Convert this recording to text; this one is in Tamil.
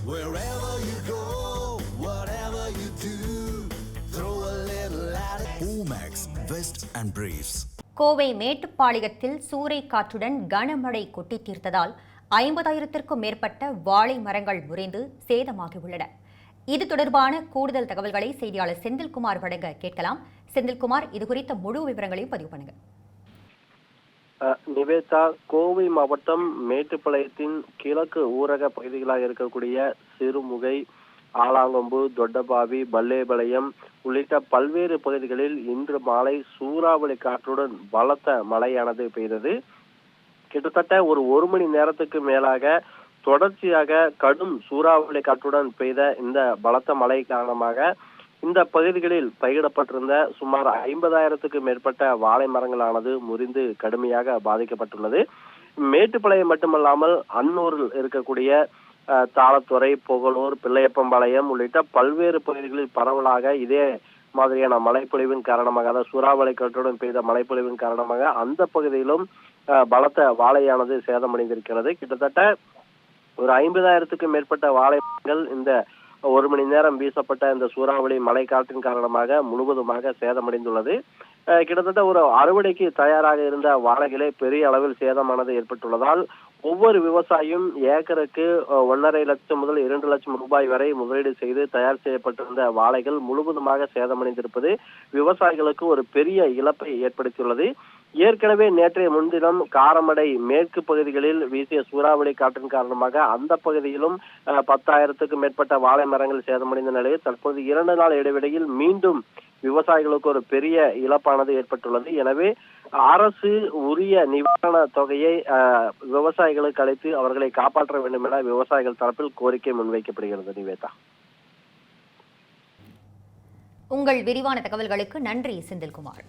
Wherever you go, whatever you do, throw a little at it. Omax, Vest and Briefs. Kovai மேட்டுப்பாளையத்தில் சூறை காற்றுடன் கனமழை கொட்டி தீர்த்ததால் 50,000த்திற்கும் மேற்பட்ட வாழை மரங்கள் முறிந்து சேதமாகியுள்ளன. இது தொடர்பான கூடுதல் தகவல்களை செய்தியாளர் செந்தில்குமார் வழங்க கேட்கலாம். செந்தில்குமார், இது குறித்த முழு விவரங்களையும் பதிவு பண்ணுங்க. நிவேதா, கோவை மாவட்டம் மேட்டுப்பாளையத்தின் கிழக்கு ஊரக பகுதிகளாக இருக்கக்கூடிய சிறுமுகை, ஆலாங்கொம்பு, தொட்டபாவி, பல்லேபாளையம் உள்ளிட்ட பல்வேறு பகுதிகளில் இன்று மாலை சூறாவளி காற்றுடன் பலத்த மழையானது பெய்தது. கிட்டத்தட்ட ஒரு மணி நேரத்துக்கு மேலாக தொடர்ச்சியாக கடும் சூறாவளி காற்றுடன் பெய்த இந்த பலத்த மழை காரணமாக இந்த பகுதிகளில் பயிரிடப்பட்டிருந்த சுமார் 50,000த்துக்கு மேற்பட்ட வாழை மரங்களானது முறிந்து கடுமையாக பாதிக்கப்பட்டுள்ளது. மேட்டுப்பாளையம் மட்டுமல்லாமல் அன்னூரில் இருக்கக்கூடிய தாளத்துறை, புகழூர், பிள்ளையப்பம்பாளையம் உள்ளிட்ட பல்வேறு பகுதிகளில் பரவலாக இதே மாதிரியான மழைப்பொழிவின் காரணமாக, அதாவது சூறாவளி காற்றுடன் பெய்த மழைப்பொழிவின் காரணமாக அந்த பகுதியிலும் பலத்த வாழையானது சேதமடைந்திருக்கிறது. கிட்டத்தட்ட ஒரு 50,000த்துக்கும் மேற்பட்ட வாழை மரங்கள் இந்த ஒரு மணி நேரம் வீசப்பட்ட இந்த சூறாவளி மழை காற்றின் காரணமாக முழுவதுமாக சேதமடைந்துள்ளது. கிட்டத்தட்ட ஒரு அறுவடைக்கு தயாராக இருந்த வாழைகளே பெரிய அளவில் சேதமானது ஏற்பட்டுள்ளதால் ஒவ்வொரு விவசாயியும் ஏக்கருக்கு 1.5 லட்சம் முதல் 2 லட்சம் ரூபாய் வரை முதலீடு செய்து தயார் செய்யப்பட்டிருந்த வாழைகள் முழுவதுமாக சேதமடைந்திருப்பது விவசாயிகளுக்கு ஒரு பெரிய இழப்பை ஏற்படுத்தியுள்ளது. ஏற்கனவே நேற்றைய முன்தினம் காரமடை மேற்கு பகுதிகளில் வீசிய சூறாவளி காற்றின் காரணமாக அந்த பகுதியிலும் 10,000த்துக்கும் மேற்பட்ட வாழை மரங்கள் சேதமடைந்த நிலையில் தற்போது 2 நாள் இடைவெளியில் மீண்டும் விவசாயிகளுக்கு ஒரு பெரிய இழப்பானது ஏற்பட்டுள்ளது. எனவே அரசு உரிய நிவாரண தொகையை விவசாயிகளுக்கு அளித்து அவர்களை காப்பாற்ற வேண்டும் என விவசாயிகள் தரப்பில் கோரிக்கை முன்வைக்கப்படுகிறது. நிவேதா, உங்கள் விரிவான தகவல்களுக்கு நன்றி செந்தில்குமார்.